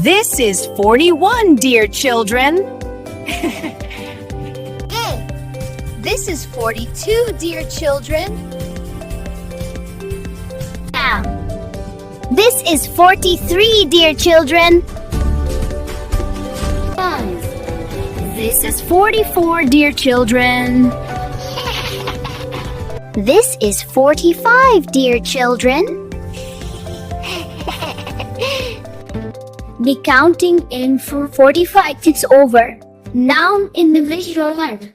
This is 41, dear children. This is 42, dear children. This is 43, dear children. This is 44, dear children. This is 45, dear children. The counting in for 45 is over. Now in the visual art.